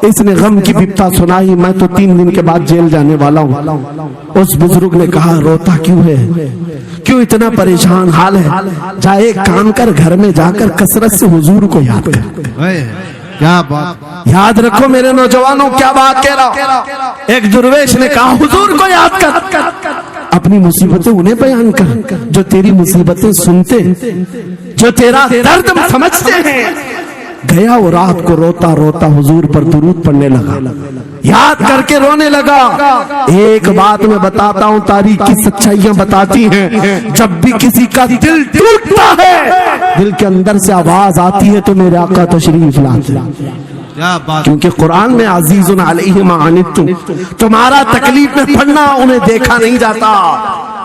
اس نے غم کی بپتا سنائی، میں تو 3 دن کے بعد جیل جانے والا ہوں۔ اس بزرگ نے کہا روتا کیوں ہے، کیوں اتنا پریشان حال ہے؟ جا ایک کام کر، گھر میں جا کر کثرت سے حضور کو یاد کر۔ کیا بات، یاد رکھو میرے نوجوانوں کیا بات کہہ رہا۔ ایک درویش نے کہا حضور کو یاد کر، اپنی مصیبتیں انہیں بیان کر جو تیری مصیبتیں سنتے، جو تیرا درد سمجھتے ہیں۔ گیا وہ رات کو روتا روتا حضور پر درود پڑھنے لگا، یاد کر کے رونے لگا۔ ایک بات میں بتاتا ہوں، تاریخ کی سچائیاں بتاتی ہیں، جب بھی کسی کا دل ٹوٹتا ہے دل کے اندر سے آواز آتی ہے تو میرے آقا تشریف لاتے ہیں. کیا بات. کیونکہ قرآن میں عزیز علیہ ما عنتم، تمہارا تکلیف میں پڑنا انہیں دیکھا نہیں جاتا.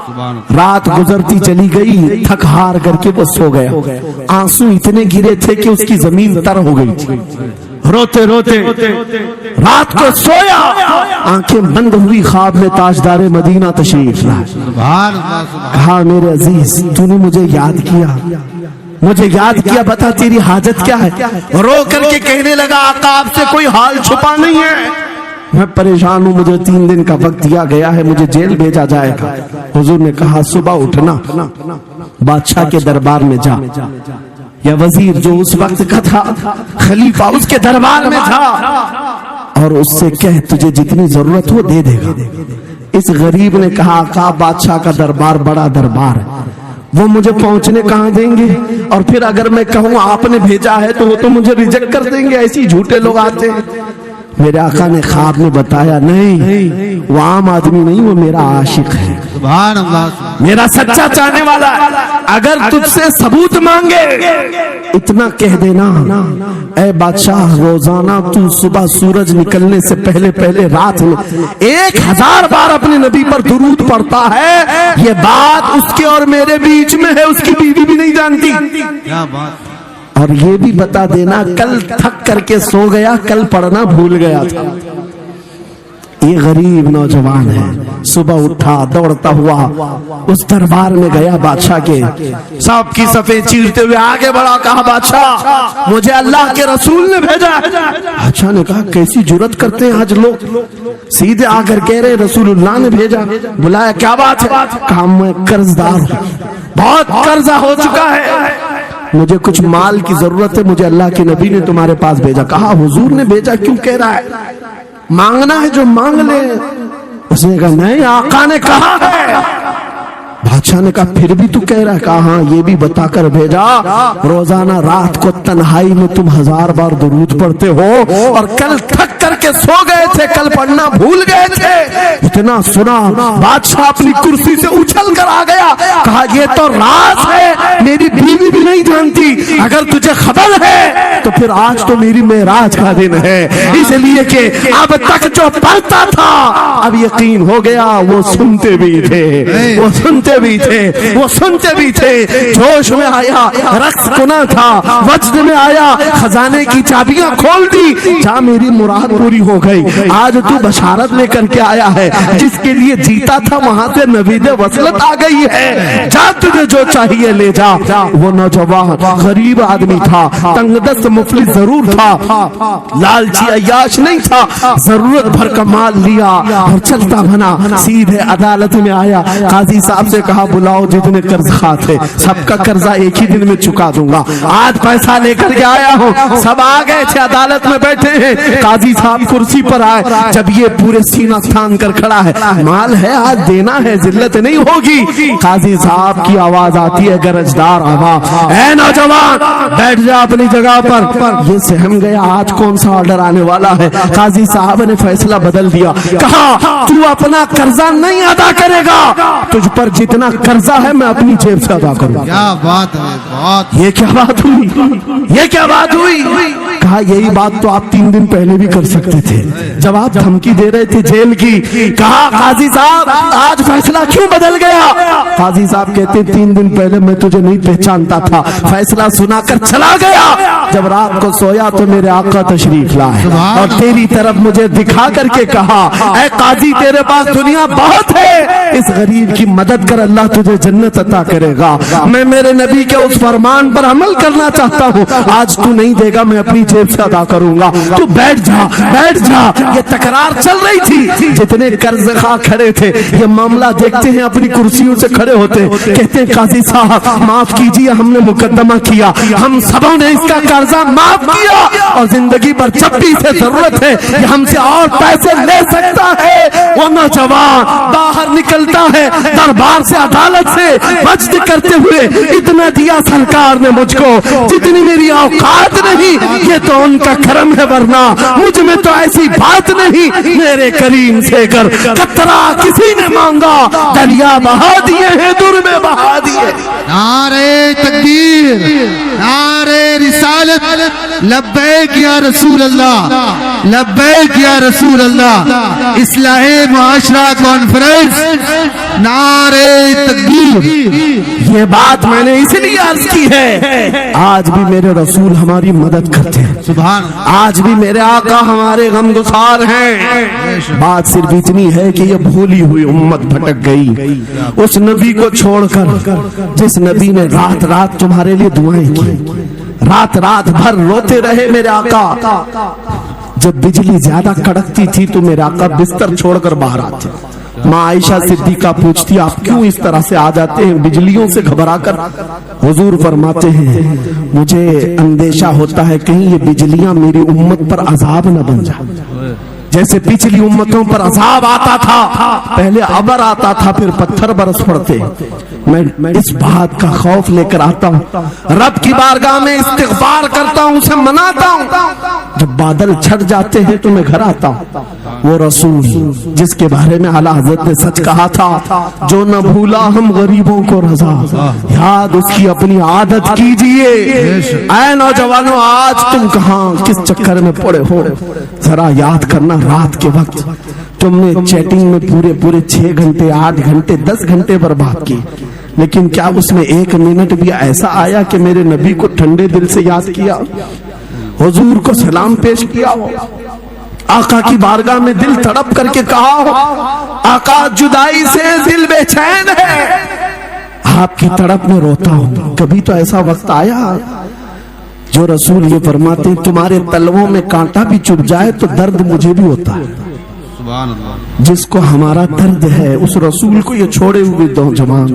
سبحان اللہ. رات گزرتی چلی گئی، تھک ہار کر کے وہ سو گیا. آنسو اتنے گرے تھے کہ اس کی زمین تر ہو گئی تھی. روتے روتے رات کو سویا، آنکھیں بند ہوئی، خواب میں تاجدار مدینہ تشریف لائے. سبحان اللہ. سبحان. کہا میرے عزیز تو نے مجھے یاد کیا، مجھے یاد کیا، بتا تیری حاجت کیا ہے. رو کر کے کہنے لگا آقا آپ سے کوئی حال چھپا نہیں ہے، میں پریشان ہوں، مجھے 3 دن کا وقت دیا گیا ہے، مجھے جیل بھیجا جائے گا. حضور نے کہا صبح اٹھنا، بادشاہ کے دربار میں جا، یا وزیر جو اس وقت کا تھا، خلیفہ اس کے دربار میں جا اور اس سے کہہ تجھے جتنی ضرورت ہو دے دے گا. اس غریب نے کہا آقا بادشاہ کا دربار بڑا دربار ہے، وہ مجھے پہنچنے کہاں دیں گے، اور پھر اگر میں کہوں آپ نے بھیجا ہے تو وہ تو مجھے ریجیکٹ کر دیں گے، ایسی جھوٹے لوگ آتے ہیں. میرے آقا نے خواب میں بتایا نہیں، وہ عام آدمی نہیں، وہ میرا عاشق ہے، سبحان اللہ. میرا سچا چاہنے والا ہے. اگر تجھ سے ثبوت مانگے اتنا کہہ دینا اے بادشاہ روزانہ تو صبح سورج نکلنے سے پہلے پہلے رات میں 1000 بار اپنے نبی پر درود پڑھتا ہے. یہ بات اس کے اور میرے بیچ میں ہے، اس کی بیوی بھی نہیں جانتی. کیا بات. اور یہ بھی بتا دینا کل تھک کر کے سو گیا، کل پڑھنا بھول گیا تھا. یہ غریب نوجوان ہے، صبح اٹھا دوڑتا ہوا اس دربار میں گیا بادشاہ کے، سب کی صفیں چیرتے ہوئے آگے بڑھا، کہا بادشاہ مجھے اللہ کے رسول نے بھیجا. بادشاہ نے کہا کیسی جرات کرتے ہیں آج لوگ، سیدھے آ کر کہہ رہے رسول اللہ نے بھیجا. بلایا کیا بات ہے؟ کہا میں قرض دار ہوں، بہت قرضہ ہو چکا ہے، مجھے کچھ مال کی ضرورت ہے، مجھے اللہ کے نبی نے تمہارے پاس بھیجا. کہا حضور نے بھیجا، کیوں کہہ رہا ہے؟ مانگنا ہے جو مانگ لے. اس نے کہا نہیں، آقا نے کہا ہے. بادشاہ نے کہا پھر بھی تو کہہ رہا ہے؟ کہا ہاں یہ بھی بتا کر بھیجا روزانہ رات کو تنہائی میں تم 1000 بار درود پڑھتے ہو، اور کل تھک کر کے سو گئے تھے، کل پڑھنا بھول گئے تھے. اتنا سنا بادشاہ اپنی کرسی سے اچھل کر آ گیا. کہا یہ تو راز ہے، میری بیوی بھی نہیں جانتی، اگر تجھے خبر ہے تو پھر آج تو میری معراج کا دن ہے، اس لیے کہ اب تک جو پڑھتا تھا اب یقین ہو گیا وہ سنتے بھی تھے، وہ سنتے بھی تھے، وہ سنتے بھی تھے. جوش میں آیا، رقص کنا تھا، وجد میں آیا، خزانے کی چابیاں کھول دی، جا میری مراد پوری ہو گئی. آج تو بشارت لے کر کے آیا ہے، جس کے لیے جیتا تھا وہاں سے نوید وصلت آ گئی ہے، جا تجھے جو چاہیے لے جا. وہ نوجوان غریب آدمی تھا، تنگ دست مفلس ضرور تھا، لالچی عیاش نہیں تھا، ضرورت بھر کا مال لیا اور چلتا بنا. سیدھے عدالت میں آیا، قاضی صاحب سے کہا بلاؤ جتنے قرض خواہ تھے سب کا قرضہ ایک ہی دن میں چکا دوں گا، آج پیسہ لے کر کے آیا ہوں. سب آ گئے تھے، عدالت میں بیٹھے ہیں. قاضی صاحب کرسی پر آئے، جب یہ پورے سینہ تھان کر کھڑا ہے، مال ہے آج دینا ہے، ذلت نہیں ہوگی. قاضی صاحب کی آواز آتی ہے، گرجدار آواز، اے نوجوان بیٹھ جا اپنی جگہ پر. یہ سہم گیا آج کون سا آرڈر آنے والا ہے. قاضی صاحب نے فیصلہ بدل دیا، کہا تو اپنا قرضہ نہیں ادا کرے گا، تجھ پر جتنا قرضہ ہے میں اپنی جیب سے ادا کروں. کیا بات ہے. بہت. یہ کیا بات ہوئی، یہ کیا بات ہوئی؟ کہا یہی بات تو آپ 3 دن پہلے بھی کر سکتے تھے جب آپ دھمکی دے رہے تھے جیل کی. کہا قاضی صاحب آج فیصلہ کیوں بدل گیا؟ قاضی صاحب کہتے 3 دن پہلے میں تجھے نہیں پہچانتا تھا، فیصلہ سنا کر چلا گیا، جب رات کو سویا تو میرے آقا تشریف لائے اور تیری طرف مجھے دکھا کر کے کہا اے قاضی تیرے پاس دنیا بہت ہے، اس غریب کی مدد کر، اللہ تجھے جنت عطا کرے گا. میں میرے نبی کے اس فرمان پر عمل کرنا چاہتا ہوں، آج تو نہیں دے گا میں اپنی جیب سے ادا کروں گا، تو بیٹھ جا بیٹھ جا. یہ تکرار چل رہی تھی، جتنے قرض خواہ کھڑے تھے یہ معاملہ دیکھتے ہیں، اپنی کرسیوں سے کھڑے ہوتے کہتے ہیں قاضی صاحب معاف کیجیے، ہم نے مقدمہ کیا، ہم سبوں نے اس کا قرضہ معاف کیا اور زندگی پر جب بھی اسے ضرورت ہے یہ ہم سے اور پیسے لے سکتا ہے. وہ نوجوان باہر نکلتا ہے دربار سے، عدالت سے وجد کرتے ہوئے، اتنا دیا سرکار نے مجھ کو جتنی میری اوقات نہیں، یہ تو ان کا کرم ہے، ورنہ مجھ میں تو ایسی بات نہیں، میرے کریم سے کر قطرہ کسی نے مانگا دریا بہا دیے ہیں، در میں بہا دیے۔ نعرہ تکبیر، نعرہ رسالت، لبیک یا رسول اللہ، لبیک یا رسول اللہ۔ اصلاح معاشرہ کانفرنس، نعرہ تکبیر۔ یہ بات میں نے اس لیے عرض کی ہے، آج بھی میرے رسول ہماری مدد کرتے ہیں، سبحان اللہ۔ آج بھی میرے آقا ہمارے غمگسار ہیں۔ بات صرف اتنی ہے کہ یہ بھولی ہوئی امت بھٹک گئی اس نبی کو چھوڑ کر جس نبی نے رات رات تمہارے لیے دعائیں کی، رات رات بھر روتے رہے میرے آقا۔ جب بجلی زیادہ کڑکتی تھی تو میرے آقا بستر چھوڑ کر باہر آتے۔ ماں عائشہ صدیقہ پوچھتی آپ کیوں اس طرح سے آ جاتے ہیں بجلیوں سے گھبرا کر؟ حضور فرماتے ہیں مجھے اندیشہ ہوتا ہے کہیں یہ بجلیاں میری امت پر عذاب نہ بن جائے، جیسے پچھلی امتوں پر عذاب آتا تھا، پہلے ابر آتا تھا پھر پتھر برس پڑتے۔ میں اس بات کا خوف لے کر آتا ہوں، رب کی بارگاہ میں استغفار کرتا ہوں، اسے مناتا ہوں۔ جب بادل چھٹ جاتے ہیں تو میں گھر آتا ہوں، وہ رسول جس کے بارے میں اعلیٰ حضرت نے سچ کہا تھا، جو نہ بھولا ہم غریبوں کو رضا، یاد اس کی اپنی عادت کیجئے۔ اے نوجوانوں، آج تم کہاں کس چکر میں پڑے ہو؟ ذرا یاد کرنا، رات کے وقت تم نے چیٹنگ میں پورے 6 گھنٹے 8 گھنٹے 10 گھنٹے برباد کی، لیکن کیا اس میں 1 منٹ بھی ایسا آیا کہ میرے نبی کو ٹھنڈے دل سے یاد کیا، حضور کو سلام پیش کیا ہو، آقا کی بارگاہ میں دل تڑپ کر کے کہا ہو آقا جدائی سے دل بے چین ہے، آپ کی تڑپ میں روتا ہوں؟ کبھی تو ایسا وقت آیا؟ جو رسول یہ فرماتے ہیں تمہارے تلووں میں کانٹا بھی چبھ جائے تو درد مجھے بھی ہوتا ہے۔ سبحان اللہ۔ جس کو ہمارا درد ہے اس رسول کو یہ چھوڑے ہوئے نوجوان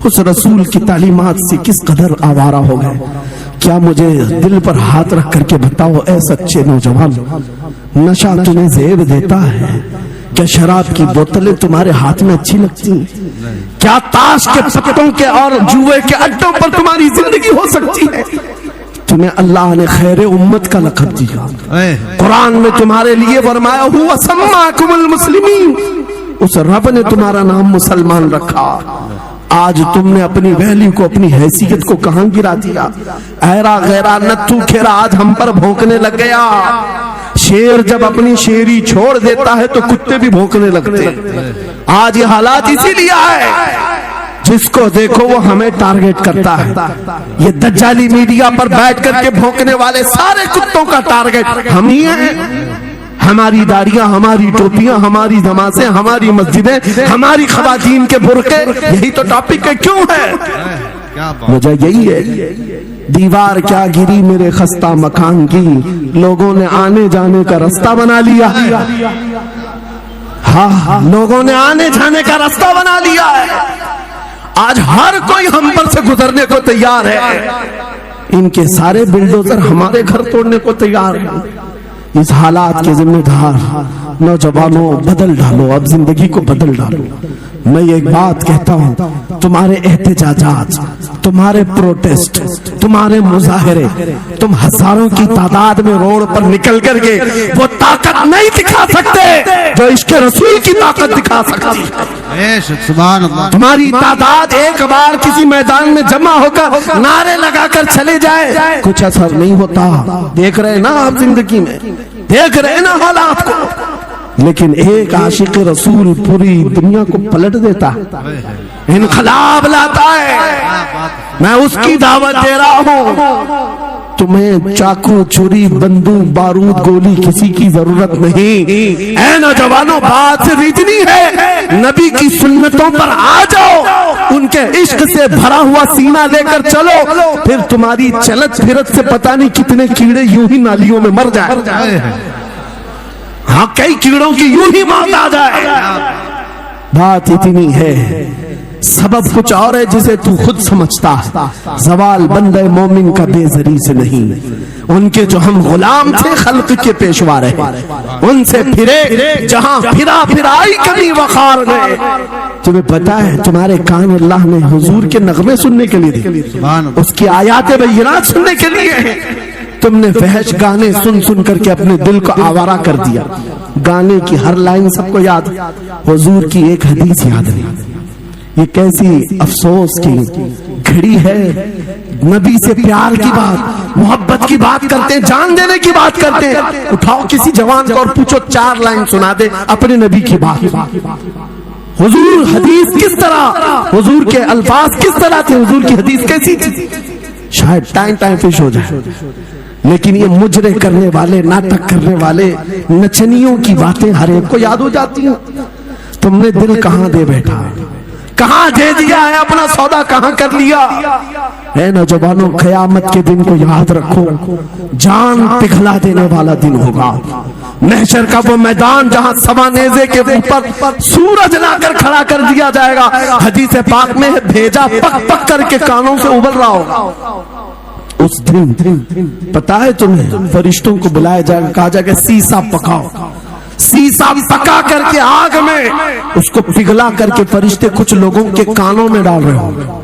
اس رسول کی تعلیمات سے کس قدر آوارہ ہو گئے۔ کیا مجھے دل پر ہاتھ رکھ کر کے بتاؤ اے سچے نوجوان، نشہ تمہیں زیب دیتا ہے؟ کیا شراب کی بوتلیں تمہارے ہاتھ میں اچھی لگتی ہیں؟ کیا تاش کے پتوں کے اور جوئے کے اڈوں پر تمہاری زندگی ہو سکتی ہے؟ تمہیں اللہ نے خیر امت کا لقب دیا، قرآن میں تمہارے لیے فرمایا ہوا سماکم المسلمین، اس رب نے تمہارا نام مسلمان رکھا۔ آج تم نے اپنی ویلیو کو، اپنی حیثیت کو کہاں گرا دیا؟ ایرا غیرا نتھو کھیرا آج ہم پر بھونکنے لگ گیا۔ شیر جب اپنی شیری چھوڑ دیتا ہے تو کتے بھی بھونکنے لگتے ہیں۔ آج یہ حالات اسی لیے ہے، جس کو دیکھو وہ ہمیں ٹارگٹ کرتا ہے۔ یہ دجالی میڈیا پر بیٹھ کر کے بھونکنے والے سارے کتوں کا ٹارگٹ ہم ہی ہیں۔ ہماری داڑیاں، ہماری ٹوپیاں، ہماری نمازیں، ہماری مسجدیں، ہماری خواتین کے برقعے، یہی تو ٹاپک ہے۔ کیوں ہے؟ وجہ یہی ہے، دیوار کیا گری میرے خستہ مکان کی، لوگوں نے آنے جانے کا رستہ بنا لیا۔ ہاں، لوگوں نے آنے جانے کا رستہ بنا لیا ہے۔ آج ہر کوئی ہم پر سے گزرنے کو تیار ہے، ان کے سارے بلڈوزر ہمارے گھر توڑنے کو تیار ہیں۔ اس حالات کے ذمہ دار نوجوانوں بدل ڈالو، اب زندگی کو بدل ڈالو۔ میں ایک بات کہتا ہوں، تمہارے احتجاجات، تمہارے پروٹیسٹ، تمہارے مظاہرے، تم ہزاروں کی تعداد میں روڈ پر نکل کر کے وہ طاقت نہیں دکھا سکتے جو عشق رسول کی طاقت دکھا سکتی ہے۔ سبحان اللہ۔ تمہاری تعداد ایک بار کسی میدان میں جمع ہو کر نعرے لگا کر چلے جائے، کچھ اثر نہیں ہوتا۔ دیکھ رہے نا آپ زندگی میں، دیکھ رہے نا حالات کو، لیکن ایک عاشق رسول پوری دنیا کو پلٹ دیتا ہے، انقلاب لاتا ہے۔ میں اس کی دعوت دے رہا ہوں۔ تمہیں چاقو، چھری، بندوق، بارود، گولی کسی کی ضرورت نہیں۔ اے نوجوانوں، بات صرف اتنی ہے، نبی کی سنتوں پر آ جاؤ، ان کے عشق سے بھرا ہوا سینہ لے کر چلو، پھر تمہاری چلت پھرت سے پتہ نہیں کتنے کیڑے یوں ہی نالیوں میں مر جائے۔ ہاں، کئی کیڑوں کی یوں ہی موت آ جائے۔ بات اتنی ہے، سبب کچھ اور ہے جسے تو خود سمجھتا ہے۔ زوال بندہ مومن کا بے زری سے نہیں، ان کے جو ہم غلام تھے خلق کے پیشوا رہے، ان سے پھرے جہاں پھرا پھرائی کبھی وقار گئے۔ تمہیں پتا ہے تمہارے کان اللہ نے حضور کے نغمے سننے کے لیے دی، اس کی آیات بینات سننے کے لیے ہیں۔ تم نے فحش گانے سن سن کر کے اپنے دل کو آوارہ کر دیا. گانے کی ہر لائن سب کو یاد, حضور کی ایک حدیث یاد نہیں. یہ کیسی افسوس کی گھڑی ہے. نبی سے پیار کی بات, محبت کی بات کرتے ہیں, جان دینے کی بات کرتے ہیں. اٹھاؤ کسی جوان کو اور پوچھو 4 لائن سنا دے اپنے نبی کی بات. حضور حدیث کس طرح, حضور کے الفاظ کس طرح تھے, حضور کی حدیث کیسی تھی. شاید ٹائم فش ہو جائے, لیکن یہ مجرے کرنے والے, ناٹک کرنے والے, نچنیوں کی باتیں ہر ایک کو یاد ہو جاتی ہیں. تم نے دل کہاں دے بیٹھا, کہاں دے دیا ہے, اپنا سودا کہاں کر لیا. اے نوجوانوں, قیامت کے دن کو یاد رکھو, جان پگھلا دینے والا دن ہوگا. محشر کا وہ میدان جہاں سوا نیزے کے اوپر سورج لا کر کھڑا کر دیا جائے گا. حدیث پاک میں بھیجا پک پک کر کے کانوں سے ابل رہا ہوگا. اس دن پتا ہے تمہیں, فرشتوں کو بلایا جائے گا, کہا جائے گا سیسا پکاؤ. سیسا پکا کر کے آگ میں اس کو پگھلا کر کے فرشتے کچھ لوگوں کے کانوں میں ڈال رہے ہوں.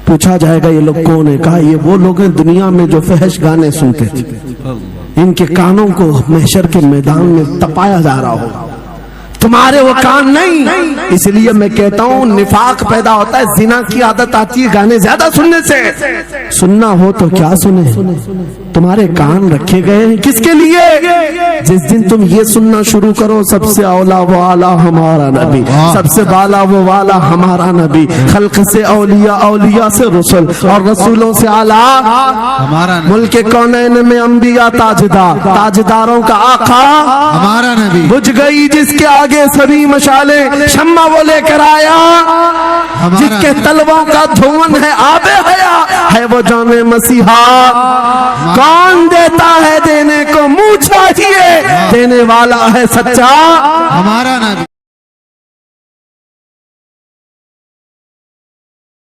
پوچھا جائے گا یہ لوگ کون ہے, کہا یہ وہ لوگ ہیں دنیا میں جو فحش گانے سنتے تھے, ان کے کانوں کو محشر کے میدان میں تپایا جا رہا ہوگا. تمہارے وہ کان نہیں. اس لیے میں کہتا ہوں نفاق پیدا ہوتا ہے, زنا کی عادت آتی ہے گانے زیادہ سننے سے. سننا ہو تو کیا سنے, تمہارے کان رکھے گئے ہیں کس کے لیے. جس دن تم یہ سننا شروع کرو, سب سے اولا وہ آلہ ہمارا نبی, سب سے بالا وہ والا ہمارا نبی, خلق سے اولیاء, اولیاء سے رسول, اور رسولوں سے آلہ ہمارا نبی, ملک کونین میں انبیاء تاجدار, تاجداروں کا آقا ہمارا نبی. بجھ گئی جس کے آگے سبھی مشالیں, شمع وہ لے کر آیا, جس کے تلووں کا دھون ہے آب حیا, ہے وہ جان مسیحا. کون دیتا ہے دینے کو منہ چاہیے, دینے والا ہے سچا ہمارا نبی.